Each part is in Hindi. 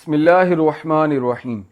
बिस्मिल्लाहिर्रहमानिर्रहीम।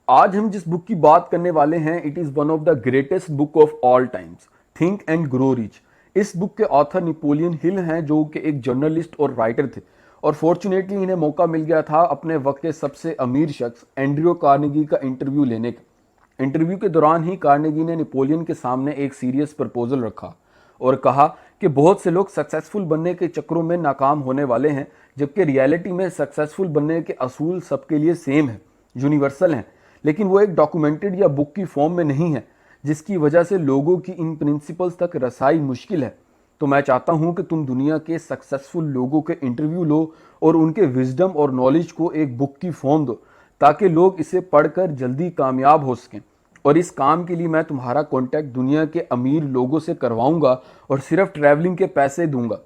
आज हम जिस बुक की बात करने वाले हैं it is one of the greatest book of all times, think and grow rich. इस बुक के ऑथर नेपोलियन हिल हैं जो कि एक जर्नलिस्ट और राइटर थे और फॉर्चुनेटली इन्हें मौका मिल गया था अपने वक्त के सबसे अमीर शख्स एंड्रियो कार्नेगी का इंटरव्यू लेने का। इंटरव्यू के दौरान ही कार्नेगी ने नेपोलियन के सामने एक सीरियस प्रपोजल रखा और कहा कि बहुत से लोग सक्सेसफुल बनने के चक्रों में नाकाम होने वाले हैं, जबकि रियलिटी में सक्सेसफुल बनने के असूल सबके लिए सेम है, यूनिवर्सल हैं, लेकिन वो एक डॉक्यूमेंटेड या बुक की फॉर्म में नहीं है, जिसकी वजह से लोगों की इन प्रिंसिपल्स तक रसाई मुश्किल है। तो मैं चाहता हूं कि तुम दुनिया के सक्सेसफुल लोगों के इंटरव्यू लो और उनके विजडम और नॉलेज को एक बुक की फॉर्म दो, ताकि लोग इसे पढ़कर जल्दी कामयाब हो सकें। और इस काम के लिए मैं तुम्हारा कांटेक्ट दुनिया के अमीर लोगों से करवाऊंगा और सिर्फ ट्रैवलिंग के पैसे दूंगा।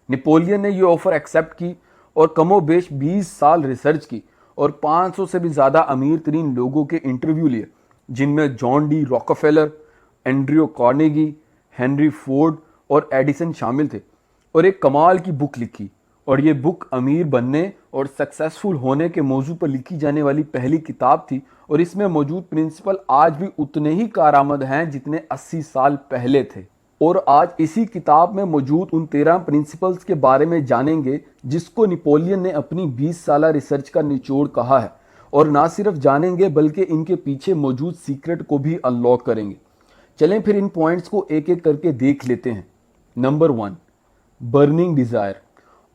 नेपोलियन ने यह ऑफर एक्सेप्ट की और कमोबेश 20 साल रिसर्च की और 500 से भी ज़्यादा अमीर तरीन लोगों के इंटरव्यू लिए, जिनमें John D Rockefeller, एंड्रियो Carnegie, Henry Ford और एडिसन शामिल थे, और एक कमाल की बुक लिखी। और ये बुक अमीर बनने और सक्सेसफुल होने के मौजू पर लिखी जाने वाली पहली किताब थी, और इसमें मौजूद प्रिंसिपल आज भी उतने ही कारआमद हैं जितने 80 साल पहले थे। और आज इसी किताब में मौजूद उन 13 प्रिंसिपल्स के बारे में जानेंगे जिसको नेपोलियन ने अपनी 20 साल रिसर्च का निचोड़ कहा है। और ना सिर्फ जानेंगे बल्कि इनके पीछे मौजूद सीक्रेट को भी अनलॉक करेंगे। चलें फिर इन पॉइंट्स को एक एक करके देख लेते हैं। Number 1, burning desire.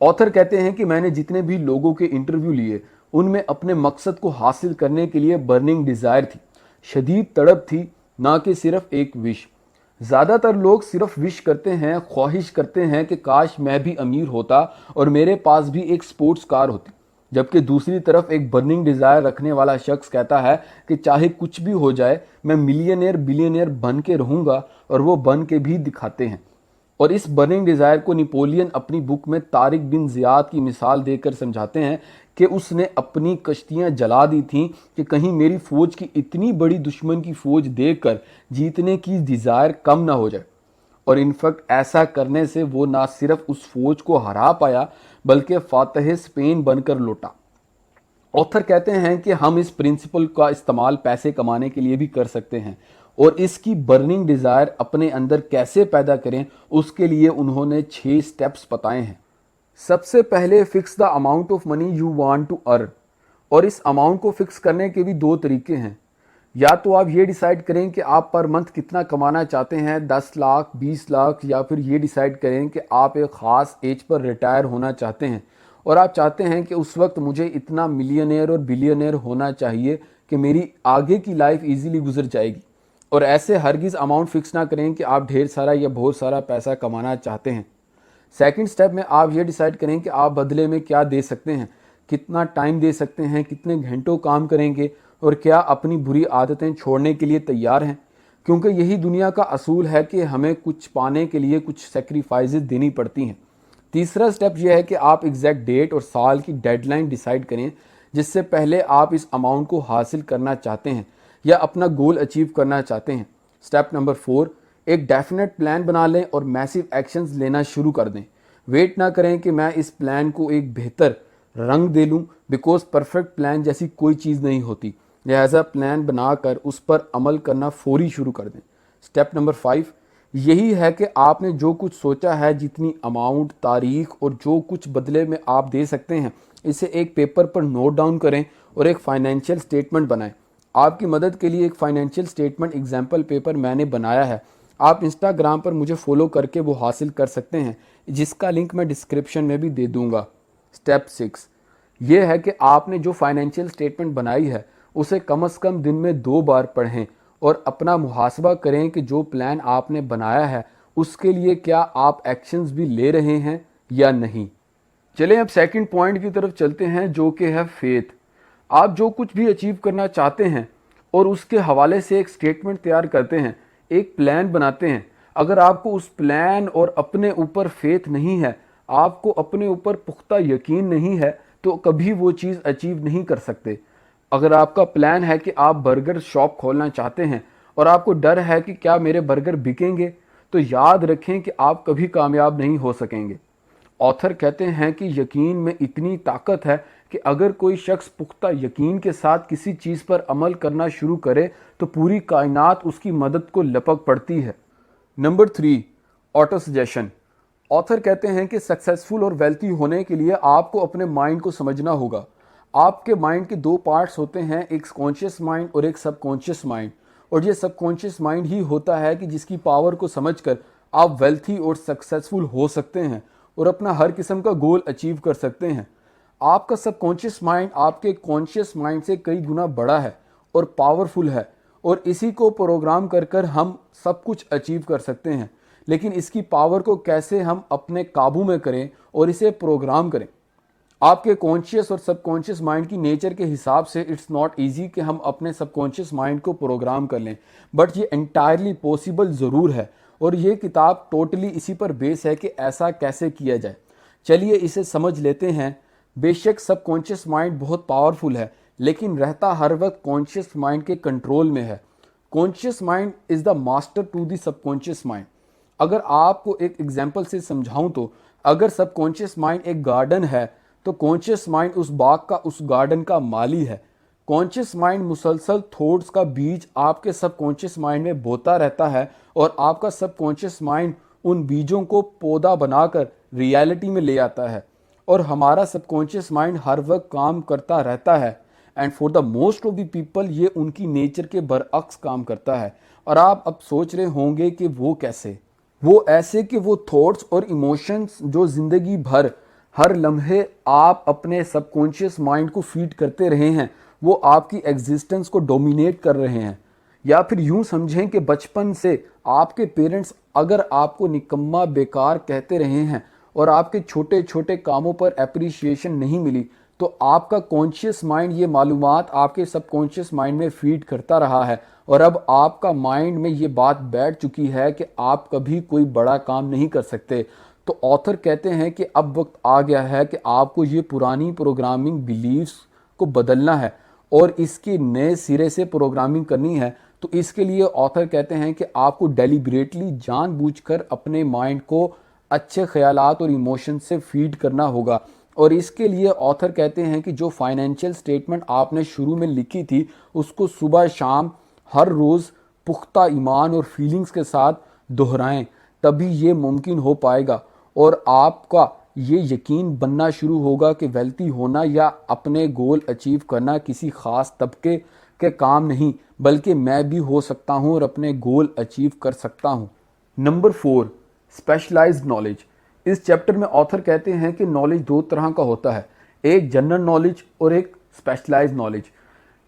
ऑथर कहते हैं कि मैंने जितने भी लोगों के इंटरव्यू लिए उनमें अपने मकसद को हासिल करने के लिए बर्निंग डिज़ायर थी, शदीद तड़प थी, ना कि सिर्फ एक विश। ज़्यादातर लोग सिर्फ विश करते हैं, ख्वाहिश करते हैं कि काश मैं भी अमीर होता और मेरे पास भी एक स्पोर्ट्स कार होती, जबकि दूसरी तरफ एक बर्निंग डिज़ायर रखने वाला शख्स कहता है कि चाहे कुछ भी हो जाए मैं मिलियनेयर बिलियनेयर बन के रहूँगा, और वो बन के भी दिखाते हैं। और इस बर्निंग डिज़ायर को नेपोलियन अपनी बुक में तारिक बिन ज़ियाद की मिसाल देकर समझाते हैं कि उसने अपनी कश्तियां जला दी थीं कि कहीं मेरी फ़ौज की इतनी बड़ी दुश्मन की फ़ौज देखकर जीतने की डिज़ायर कम ना हो जाए। और इनफैक्ट ऐसा करने से वो ना सिर्फ उस फ़ौज को हरा पाया बल्कि फ़ातह स्पेन बनकर लौटा। ऑथर कहते हैं कि हम इस प्रिंसिपल का इस्तेमाल पैसे कमाने के लिए भी कर सकते हैं, और इसकी बर्निंग डिज़ायर अपने अंदर कैसे पैदा करें उसके लिए उन्होंने 6 स्टेप्स बताए हैं। सबसे पहले, fix the amount of money you want to earn. और इस अमाउंट को फिक्स करने के भी 2 तरीके हैं। या तो आप ये डिसाइड करें कि आप पर मंथ कितना कमाना चाहते हैं, 10 लाख, 20 लाख, या फिर ये डिसाइड करें कि आप एक ख़ास एज पर रिटायर होना चाहते हैं और आप चाहते हैं कि उस वक्त मुझे इतना मिलियनेयर और बिलियनेयर होना चाहिए कि मेरी आगे की लाइफ ईजीली गुजर जाएगी। और ऐसे हरगिज़ अमाउंट फिक्स ना करें कि आप ढेर सारा या बहुत सारा पैसा कमाना चाहते हैं। सेकंड स्टेप में आप ये डिसाइड करें कि आप बदले में क्या दे सकते हैं, कितना टाइम दे सकते हैं, कितने घंटों काम करेंगे, और क्या अपनी बुरी आदतें छोड़ने के लिए तैयार हैं, क्योंकि यही दुनिया का असूल है कि हमें कुछ पाने के लिए कुछ सेक्रीफाइसेस देनी पड़ती हैं। तीसरा स्टेप यह है कि आप एग्जैक्ट डेट और साल की डेडलाइन डिसाइड करें जिससे पहले आप इस अमाउंट को हासिल करना चाहते हैं या अपना गोल अचीव करना चाहते हैं। स्टेप नंबर 4, एक डेफिनेट प्लान बना लें और मैसिव एक्शंस लेना शुरू कर दें। वेट ना करें कि मैं इस प्लान को एक बेहतर रंग दे लूँ, बिकॉज परफेक्ट प्लान जैसी कोई चीज़ नहीं होती। लिहाजा प्लान बनाकर उस पर अमल करना फौरी शुरू कर दें। स्टेप नंबर 5 यही है कि आपने जो कुछ सोचा है, जितनी अमाउंट, तारीख और जो कुछ बदले में आप दे सकते हैं, इसे एक पेपर पर नोट डाउन करें और एक फाइनेंशियल स्टेटमेंट बनाएं। आपकी मदद के लिए एक फाइनेंशियल स्टेटमेंट एग्जाम्पल पेपर मैंने बनाया है, आप इंस्टाग्राम पर मुझे फॉलो करके वो हासिल कर सकते हैं, जिसका लिंक मैं डिस्क्रिप्शन में भी दे दूंगा। स्टेप 6 ये है कि आपने जो फाइनेंशियल स्टेटमेंट बनाई है उसे कम से कम दिन में 2 बार पढ़ें और अपना मुहासबा करें कि जो प्लान आपने बनाया है उसके लिए क्या आप एक्शंस भी ले रहे हैं या नहीं। चलें अब सेकंड पॉइंट की तरफ चलते हैं, जो कि है फेथ। आप जो कुछ भी अचीव करना चाहते हैं और उसके हवाले से एक स्टेटमेंट तैयार करते हैं, एक प्लान बनाते हैं। अगर आपको उस प्लान और अपने ऊपर फेथ नहीं है, आपको अपने ऊपर पुख्ता यकीन नहीं है, तो कभी वो चीज़ अचीव नहीं कर सकते। अगर आपका प्लान है कि आप बर्गर शॉप खोलना चाहते हैं और आपको डर है कि क्या मेरे बर्गर बिकेंगे, तो याद रखें कि आप कभी कामयाब नहीं हो सकेंगे। ऑथर कहते हैं कि यकीन में इतनी ताकत है कि अगर कोई शख्स पुख्ता यकीन के साथ किसी चीज़ पर अमल करना शुरू करे तो पूरी कायनात उसकी मदद को लपक पड़ती है। Number 3, auto suggestion. ऑथर कहते हैं कि सक्सेसफुल और वेल्थी होने के लिए आपको अपने माइंड को समझना होगा। आपके माइंड के दो पार्ट्स होते हैं, एक कॉन्शियस माइंड और एक सबकॉन्शियस माइंड। और ये सबकॉन्शियस माइंड ही होता है कि जिसकी पावर को समझकर आप वेल्थी और सक्सेसफुल हो सकते हैं और अपना हर किस्म का गोल अचीव कर सकते हैं। आपका सबकॉन्शियस माइंड आपके कॉन्शियस माइंड से कई गुना बड़ा है और पावरफुल है, और इसी को प्रोग्राम कर कर हम सब कुछ अचीव कर सकते हैं। लेकिन इसकी पावर को कैसे हम अपने काबू में करें और इसे प्रोग्राम करें, आपके कॉन्शियस और सबकॉन्शियस माइंड की नेचर के हिसाब से इट्स नॉट ईजी कि हम अपने सबकॉन्शियस माइंड को प्रोग्राम कर लें, बट ये एंटायरली पॉसिबल ज़रूर है। और ये किताब टोटली इसी पर बेस है कि ऐसा कैसे किया जाए। चलिए इसे समझ लेते हैं। बेशक सबकॉन्शियस माइंड बहुत पावरफुल है, लेकिन रहता हर वक्त कॉन्शियस माइंड के कंट्रोल में है। Conscious mind is the master to the subconscious mind. अगर आपको एक एग्जांपल से समझाऊं तो अगर सबकॉन्शियस माइंड एक गार्डन है तो कॉन्शियस माइंड उस बाग का, उस गार्डन का माली है। कॉन्शियस माइंड मुसलसल थॉट्स का बीज आपके सबकॉन्शियस माइंड में बोता रहता है और आपका सबकॉन्शियस माइंड उन बीजों को पौधा बनाकर रियलिटी में ले आता है। और हमारा सबकॉन्शियस माइंड हर वक्त काम करता रहता है, and for the most of the people ये उनकी नेचर के बरअक्स काम करता है। और आप अब सोच रहे होंगे कि वो कैसे। वो ऐसे कि वो थॉट्स और इमोशंस जो ज़िंदगी भर हर लम्हे आप अपने सबकॉन्शियस माइंड को फीड करते रहे हैं, वो आपकी एग्जिस्टेंस को डोमिनेट कर रहे हैं। या फिर यूं समझें कि बचपन से आपके पेरेंट्स अगर आपको निकम्मा, बेकार कहते रहे हैं और आपके छोटे छोटे कामों पर एप्रिसिएशन नहीं मिली, तो आपका कॉन्शियस माइंड ये मालूमात आपके सबकॉन्शियस माइंड में फीड करता रहा है, और अब आपका माइंड में ये बात बैठ चुकी है कि आप कभी कोई बड़ा काम नहीं कर सकते। तो ऑथर कहते हैं कि अब वक्त आ गया है कि आपको ये पुरानी प्रोग्रामिंग बिलीव्स को बदलना है और इसकी नए सिरे से प्रोग्रामिंग करनी है। तो इसके लिए ऑथर कहते हैं कि आपको डेलिब्रेटली, जानबूझकर अपने माइंड को अच्छे ख्यालात और इमोशन से फीड करना होगा। और इसके लिए ऑथर कहते हैं कि जो फाइनेंशियल स्टेटमेंट आपने शुरू में लिखी थी उसको सुबह शाम हर रोज़ पुख्ता ईमान और फीलिंग्स के साथ दोहराएं, तभी ये मुमकिन हो पाएगा। और आपका ये यकीन बनना शुरू होगा कि वेल्थी होना या अपने गोल अचीव करना किसी ख़ास तबके के काम नहीं, बल्कि मैं भी हो सकता हूँ और अपने गोल अचीव कर सकता हूँ। Number 4, specialised knowledge. इस चैप्टर में ऑथर कहते हैं कि नॉलेज दो तरह का होता है, एक जनरल नॉलेज और एक स्पेशलाइज्ड नॉलेज।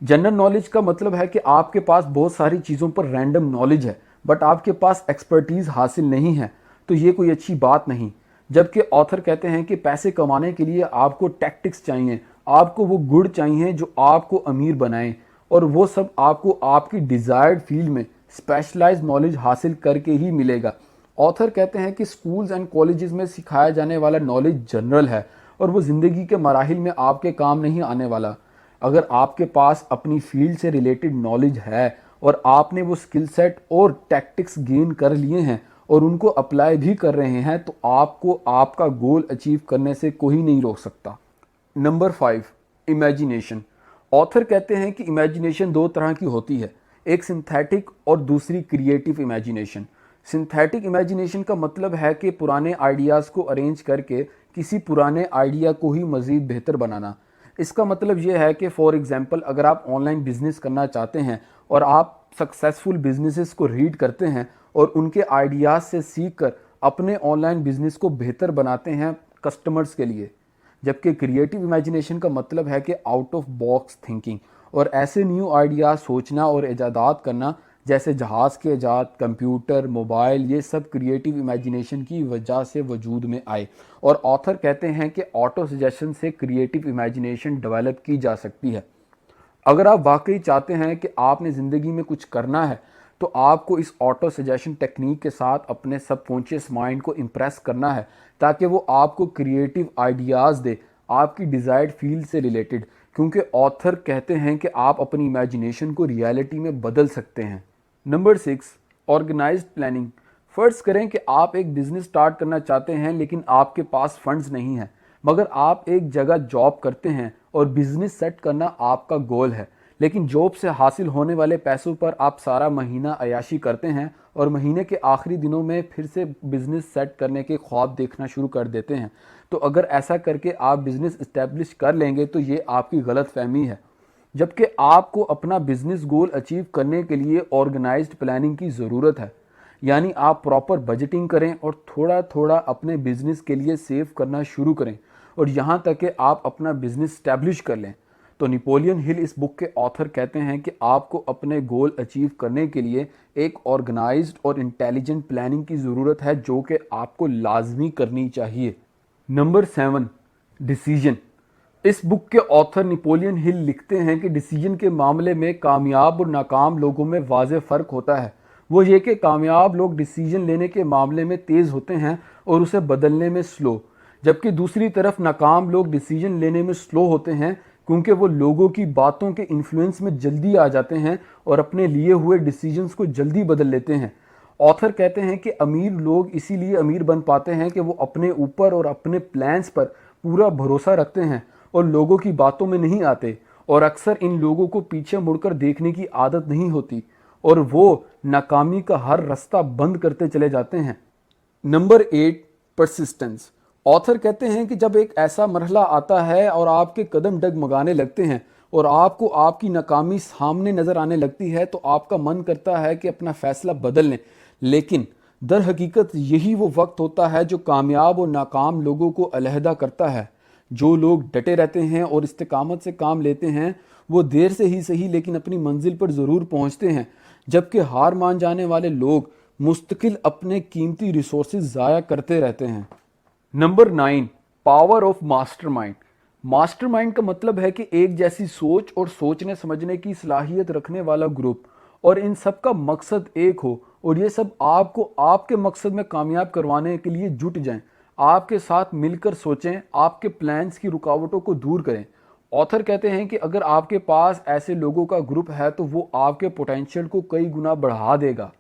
जनरल नॉलेज का मतलब है कि आपके पास बहुत सारी चीज़ों पर रैंडम नॉलेज है, बट आपके पास एक्सपर्टीज़ हासिल नहीं है, तो ये कोई अच्छी बात नहीं। जबकि ऑथर कहते हैं कि पैसे कमाने के लिए आपको टैक्टिक्स चाहिए, आपको वो गुण चाहिए जो आपको अमीर बनाएं, और वो सब आपको आपकी डिज़ायर्ड फील्ड में स्पेशलाइज्ड नॉलेज हासिल करके ही मिलेगा। ऑथर कहते हैं कि स्कूल्स एंड कॉलेजेस में सिखाया जाने वाला नॉलेज जनरल है और वो ज़िंदगी के मराहिल में आपके काम नहीं आने वाला। अगर आपके पास अपनी फील्ड से रिलेटेड नॉलेज है और आपने वो स्किल सेट और टैक्टिक्स गेन कर लिए हैं और उनको अप्लाई भी कर रहे हैं, तो आपको आपका गोल अचीव करने से कोई नहीं रोक सकता। Number 5, imagination. ऑथर कहते हैं कि इमेजिनेशन दो तरह की होती है, एक सिंथेटिक और दूसरी क्रिएटिव इमेजिनेशन। सिंथेटिक इमेजिनेशन का मतलब है कि पुराने आइडियाज़ को अरेंज करके किसी पुराने आइडिया को ही मज़ीद बेहतर बनाना। इसका मतलब ये है कि फॉर एग्जांपल अगर आप ऑनलाइन बिजनेस करना चाहते हैं और आप सक्सेसफुल बिजनेसेस को रीड करते हैं और उनके आइडियाज़ से सीख कर अपने ऑनलाइन बिजनेस को बेहतर बनाते हैं कस्टमर्स के लिए। जबकि क्रिएटिव इमेजिनेशन का मतलब है कि आउट ऑफ बॉक्स थिंकिंग और ऐसे न्यू आइडियाज़ सोचना और इजादात करना, जैसे जहाज़ के इजाद, कंप्यूटर, मोबाइल, ये सब क्रिएटिव इमेजिनेशन की वजह से वजूद में आए। और ऑथर कहते हैं कि ऑटो सजेशन से क्रिएटिव इमेजिनेशन डेवलप की जा सकती है। अगर आप वाकई चाहते हैं कि आपने ज़िंदगी में कुछ करना है, तो आपको इस ऑटो सजेशन टेक्निक के साथ अपने सबकॉन्शियस माइंड को इम्प्रेस करना है, ताकि वो आपको क्रिएटिव आइडियाज़ दे आपकी डिज़ायर्ड फील्ड से रिलेटेड। क्योंकि ऑथर कहते हैं कि आप अपनी इमेजिनेशन को रियलिटी में बदल सकते हैं। Number 6, organised planning. फ़र्ज़ करें कि आप एक बिज़नेस स्टार्ट करना चाहते हैं, लेकिन आपके पास फंड्स नहीं हैं, मगर आप एक जगह जॉब करते हैं और बिजनेस सेट करना आपका गोल है, लेकिन जॉब से हासिल होने वाले पैसों पर आप सारा महीना अय्याशी करते हैं और महीने के आखिरी दिनों में फिर से बिजनेस सेट करने के ख्वाब देखना शुरू कर देते हैं। तो अगर ऐसा करके आप बिजनेस इस्टेब्लिश कर लेंगे तो ये आपकी गलत फहमी है, जबकि आपको अपना बिजनेस गोल अचीव करने के लिए ऑर्गेनाइज्ड प्लानिंग की ज़रूरत है। यानी आप प्रॉपर बजटिंग करें और थोड़ा थोड़ा अपने बिजनेस के लिए सेव करना शुरू करें और यहाँ तक कि आप अपना बिजनेस स्टैब्लिश कर लें। तो नेपोलियन हिल इस बुक के ऑथर कहते हैं कि आपको अपने गोल अचीव करने के लिए एक ऑर्गेनाइज्ड और इंटेलिजेंट प्लानिंग की ज़रूरत है, जो कि आपको लाजमी करनी चाहिए। Number 7, decision. इस बुक के ऑथर नेपोलियन हिल लिखते हैं कि डिसीजन के मामले में कामयाब और नाकाम लोगों में वाज़ेह फ़र्क होता है। वो ये कि कामयाब लोग डिसीजन लेने के मामले में तेज़ होते हैं और उसे बदलने में स्लो, जबकि दूसरी तरफ नाकाम लोग डिसीजन लेने में स्लो होते हैं क्योंकि वो लोगों की बातों के इन्फ्लुएंस में जल्दी आ जाते हैं और अपने लिए हुए डिसीजंस को जल्दी बदल लेते हैं। ऑथर कहते हैं कि अमीर लोग इसीलिए अमीर बन पाते हैं कि वो अपने ऊपर और अपने प्लान्स पर पूरा भरोसा रखते हैं और लोगों की बातों में नहीं आते, और अक्सर इन लोगों को पीछे मुड़कर देखने की आदत नहीं होती और वो नाकामी का हर रास्ता बंद करते चले जाते हैं। Number 8, persistence. ऑथर कहते हैं कि जब एक ऐसा मरहला आता है और आपके कदम डगमगाने लगते हैं और आपको आपकी नाकामी सामने नज़र आने लगती है तो आपका मन करता है कि अपना फ़ैसला बदल लें, लेकिन दर हकीकत यही वो वक्त होता है जो कामयाब और नाकाम लोगों को अलहदा करता है। जो लोग डटे रहते हैं और इस्तिकामत से काम लेते हैं वो देर से ही सही लेकिन अपनी मंजिल पर ज़रूर पहुंचते हैं, जबकि हार मान जाने वाले लोग मुस्तकिल अपने कीमती रिसोर्सेज ज़ाया करते रहते हैं। Number 9, power of mastermind. Mastermind का मतलब है कि एक जैसी सोच और सोचने समझने की सलाहियत रखने वाला ग्रुप, और इन सब का मकसद एक हो और ये सब आपको आपके मकसद में कामयाब करवाने के लिए जुट जाएं, आपके साथ मिलकर सोचें, आपके प्लान्स की रुकावटों को दूर करें। ऑथर कहते हैं कि अगर आपके पास ऐसे लोगों का ग्रुप है तो वो आपके पोटेंशियल को कई गुना बढ़ा देगा।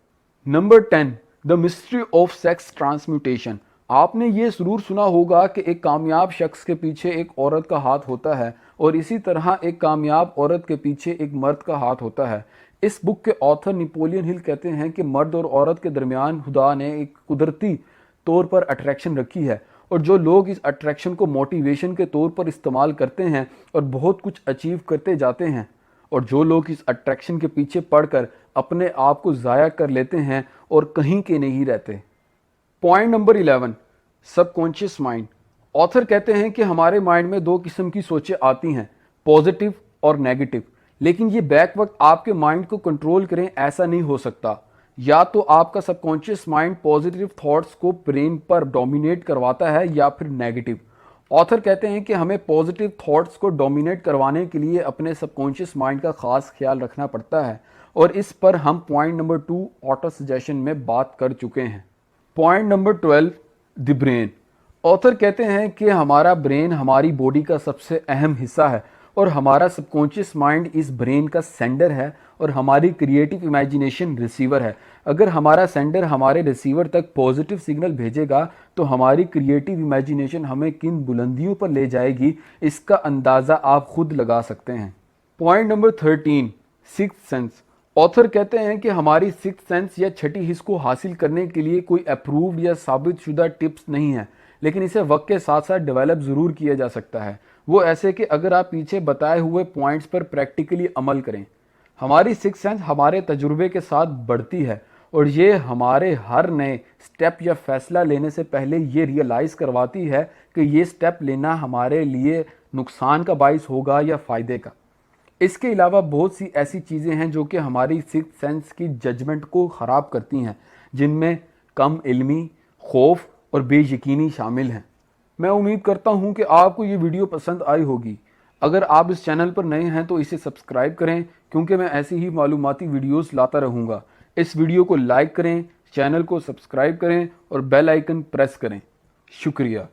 Number 10, the mystery of sex transmutation. आपने ये ज़रूर सुना होगा कि एक कामयाब शख्स के पीछे एक औरत का हाथ होता है और इसी तरह एक कामयाब औरत के पीछे एक मर्द का हाथ होता है। इस बुक के ऑथर नेपोलियन हिल कहते हैं कि मर्द और औरत के दरमियान खुदा ने एक कुदरती तौर पर अट्रैक्शन रखी है और जो लोग इस अट्रैक्शन को मोटिवेशन के तौर पर इस्तेमाल करते हैं और बहुत कुछ अचीव करते जाते हैं, और जो लोग इस अट्रैक्शन के पीछे पड़कर अपने आप को ज़ाया कर लेते हैं और कहीं के नहीं रहते। Point number 11, subconscious mind. Author कहते हैं कि हमारे माइंड में 2 किस्म की सोचें आती हैं, पॉजिटिव और नेगेटिव, लेकिन ये बैक वक्त आपके माइंड को कंट्रोल करें ऐसा नहीं हो सकता। या तो आपका सबकॉन्शियस माइंड पॉजिटिव थॉट्स को ब्रेन पर डोमिनेट करवाता है या फिर नेगेटिव। ऑथर कहते हैं कि हमें पॉजिटिव थॉट्स को डोमिनेट करवाने के लिए अपने सबकॉन्शियस माइंड का खास ख्याल रखना पड़ता है, और इस पर हम पॉइंट नंबर 2 ऑटो सजेशन में बात कर चुके हैं। Point number 12, the brain. Author कहते हैं कि हमारा ब्रेन हमारी बॉडी का सबसे अहम हिस्सा है और हमारा सबकॉन्शियस माइंड इस ब्रेन का सेंडर है और हमारी क्रिएटिव इमेजिनेशन रिसीवर है। अगर हमारा सेंडर हमारे रिसीवर तक पॉजिटिव सिग्नल भेजेगा तो हमारी क्रिएटिव इमेजिनेशन हमें किन बुलंदियों पर ले जाएगी, इसका अंदाज़ा आप खुद लगा सकते हैं। Point number 13, sixth sense. Author कहते हैं कि हमारी सिक्स्थ सेंस या छठी हिस्स को हासिल करने के लिए कोई अप्रूव्ड या साबित शुदा टिप्स नहीं है, लेकिन इसे वक्त के साथ साथ डेवलप ज़रूर किया जा सकता है। वो ऐसे कि अगर आप पीछे बताए हुए पॉइंट्स पर प्रैक्टिकली अमल करें। हमारी सिक्स्थ सेंस हमारे तजुर्बे के साथ बढ़ती है और ये हमारे हर नए स्टेप या फैसला लेने से पहले ये रियलाइज़ करवाती है कि ये स्टेप लेना हमारे लिए नुकसान का बाइस होगा या फ़ायदे का। इसके अलावा बहुत सी ऐसी चीज़ें हैं जो कि हमारी सिक्स्थ सेंस की जजमेंट को ख़राब करती हैं, जिनमें कम इल्मी, खौफ और बेयकीनी शामिल हैं। मैं उम्मीद करता हूं कि आपको ये वीडियो पसंद आई होगी। अगर आप इस चैनल पर नए हैं तो इसे सब्सक्राइब करें, क्योंकि मैं ऐसी ही मालूमाती वीडियोस लाता रहूँगा। इस वीडियो को लाइक करें, चैनल को सब्सक्राइब करें और बेल आइकन प्रेस करें। शुक्रिया।